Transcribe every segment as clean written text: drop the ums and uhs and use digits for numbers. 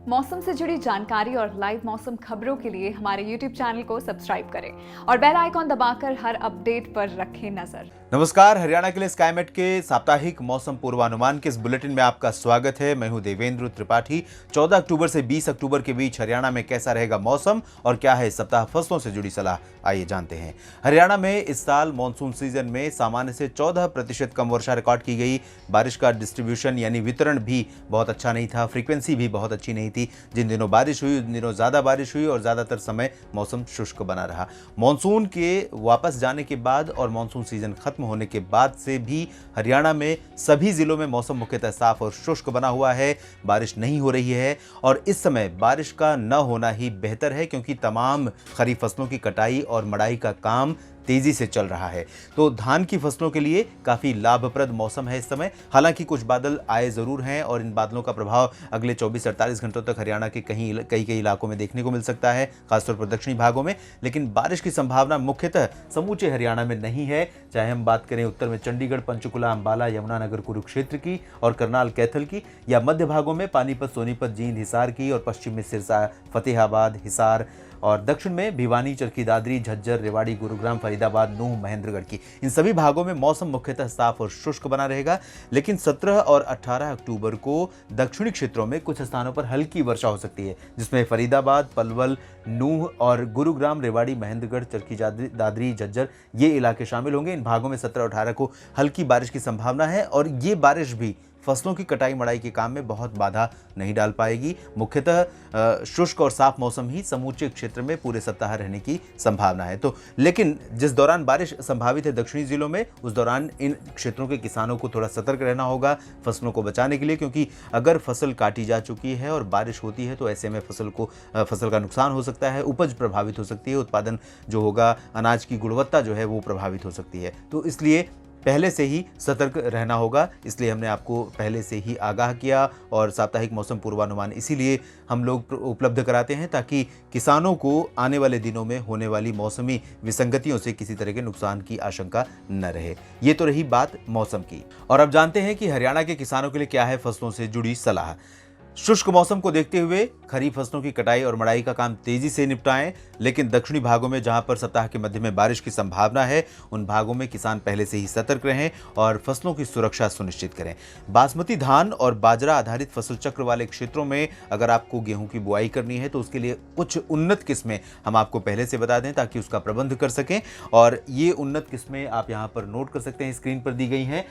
मौसम से जुड़ी जानकारी और लाइव मौसम खबरों के लिए हमारे YouTube चैनल को सब्सक्राइब करें और बेल आइकॉन दबाकर हर अपडेट पर रखें नजर। नमस्कार, हरियाणा के लिए स्काईमेट के साप्ताहिक मौसम पूर्वानुमान के इस बुलेटिन में आपका स्वागत है। मैं हूं देवेंद्र त्रिपाठी। 14 अक्टूबर से 20 अक्टूबर के बीच हरियाणा में कैसा रहेगा मौसम और क्या है सप्ताह फसलों से जुड़ी सलाह, आइए जानते हैं। हरियाणा में इस साल मानसून सीजन में सामान्य से 14% कम वर्षा रिकॉर्ड की गई। बारिश का डिस्ट्रीब्यूशन यानी वितरण भी बहुत अच्छा नहीं था, फ्रीक्वेंसी भी बहुत अच्छी नहीं थी। जिन दिनों बारिश हुई उन दिनों ज्यादा बारिश हुई और ज्यादातर समय मौसम शुष्क बना रहा। मानसून के वापस जाने के बाद और मानसून सीजन खत्म होने के बाद से भी हरियाणा में सभी जिलों में मौसम मुख्यतः साफ और शुष्क बना हुआ है। बारिश नहीं हो रही है और इस समय बारिश का न होना ही बेहतर है, क्योंकि तमाम खरीफ फसलों की कटाई और मड़ाई का काम तेजी से चल रहा है। तो धान की फसलों के लिए काफी लाभप्रद मौसम है इस समय। हालांकि कुछ बादल आए जरूर हैं और इन बादलों का प्रभाव अगले 24-48 घंटों तक हरियाणा के कई इलाकों में देखने को मिल सकता है, खासतौर पर दक्षिणी भागों में। लेकिन बारिश की संभावना मुख्यतः समूचे हरियाणा में नहीं है। चाहे हम बात करें उत्तर में चंडीगढ़, पंचकुला, अंबाला, यमुनानगर, कुरुक्षेत्र की और करनाल, कैथल की, या मध्य भागों में पानीपत, सोनीपत, जींद, हिसार की, और पश्चिम में सिरसा, फतेहाबाद, हिसार, और दक्षिण में भिवानी, चरखी दादरी, झज्जर, रेवाड़ी, गुरुग्राम, फरीदाबाद, नूंह, महेंद्रगढ़ की। इन सभी भागों में मौसम मुख्यतः साफ और शुष्क बना रहेगा। लेकिन 17 और 18 अक्टूबर को दक्षिणी क्षेत्रों में कुछ स्थानों पर हल्की वर्षा हो सकती है, जिसमें फरीदाबाद, पलवल, नूंह और गुरुग्राम, रेवाड़ी, महेंद्रगढ़, चरखी दादरी, झज्जर ये इलाके शामिल होंगे। इन भागों में 17 और 18 को हल्की बारिश की संभावना है और ये बारिश भी फसलों की कटाई मड़ाई के काम में बहुत बाधा नहीं डाल पाएगी। मुख्यतः शुष्क और साफ मौसम ही समूचे क्षेत्र में पूरे सप्ताह रहने की संभावना है। तो लेकिन जिस दौरान बारिश संभावित है दक्षिणी जिलों में, उस दौरान इन क्षेत्रों के किसानों को थोड़ा सतर्क रहना होगा फसलों को बचाने के लिए, क्योंकि अगर फसल काटी जा चुकी है और बारिश होती है तो ऐसे में फसल का नुकसान हो सकता है, उपज प्रभावित हो सकती है, उत्पादन जो होगा, अनाज की गुणवत्ता जो है वो प्रभावित हो सकती है। तो इसलिए पहले से ही सतर्क रहना होगा। इसलिए हमने आपको पहले से ही आगाह किया और साप्ताहिक मौसम पूर्वानुमान इसीलिए हम लोग उपलब्ध कराते हैं, ताकि किसानों को आने वाले दिनों में होने वाली मौसमी विसंगतियों से किसी तरह के नुकसान की आशंका न रहे। ये तो रही बात मौसम की। और अब जानते हैं कि हरियाणा के किसानों के लिए क्या है फसलों से जुड़ी सलाह। शुष्क मौसम को देखते हुए खरीफ फसलों की कटाई और मड़ाई का काम तेजी से निपटाएं, लेकिन दक्षिणी भागों में जहां पर सप्ताह के मध्य में बारिश की संभावना है उन भागों में किसान पहले से ही सतर्क रहें और फसलों की सुरक्षा सुनिश्चित करें। बासमती धान और बाजरा आधारित फसल चक्र वाले क्षेत्रों में अगर आपको गेहूं की बुआई करनी है तो उसके लिए कुछ उन्नत किस्में हम आपको पहले से बता दें ताकि उसका प्रबंध कर सकें। और ये उन्नत किस्में आप यहाँ पर नोट कर सकते हैं, स्क्रीन पर दी गई हैं।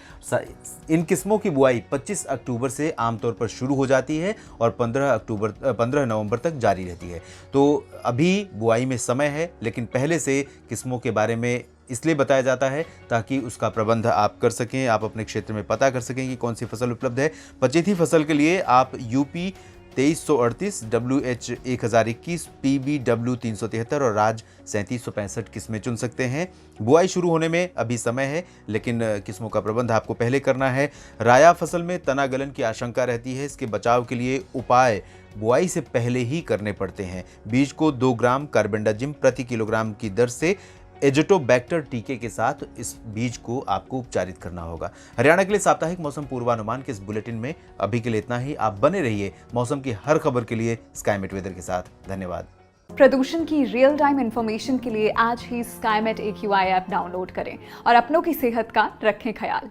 इन किस्मों की बुआई 25 अक्टूबर से आमतौर पर शुरू हो जाती है और 15 नवंबर तक जारी रहती है। तो अभी बुआई में समय है, लेकिन पहले से किस्मों के बारे में इसलिए बताया जाता है ताकि उसका प्रबंध आप कर सकें, आप अपने क्षेत्र में पता कर सकें कि कौन सी फसल उपलब्ध है। पचेती फसल के लिए आप यूपी 2338, WH 1021, PBW 373 और राज 3765 किस्में चुन सकते हैं। बुआई शुरू होने में अभी समय है, लेकिन किस्मों का प्रबंध आपको पहले करना है। राया फसल में तना गलन की आशंका रहती है, इसके बचाव के लिए उपाय बुआई से पहले ही करने पड़ते हैं। बीज को 2 ग्राम कार्बेंडाजिम प्रति किलोग्राम की दर से एजोटोबैक्टर टीके के साथ इस बीज को आपको उपचारित करना होगा। हरियाणा के लिए साप्ताहिक मौसम पूर्वानुमान के इस बुलेटिन में अभी के लिए इतना ही। आप बने रहिए मौसम की हर खबर के लिए स्काईमेट वेदर के साथ। धन्यवाद। प्रदूषण की रियल टाइम इंफॉर्मेशन के लिए आज ही स्काईमेट AQI ऐप डाउनलोड करें और अपनों की सेहत का रखें ख्याल।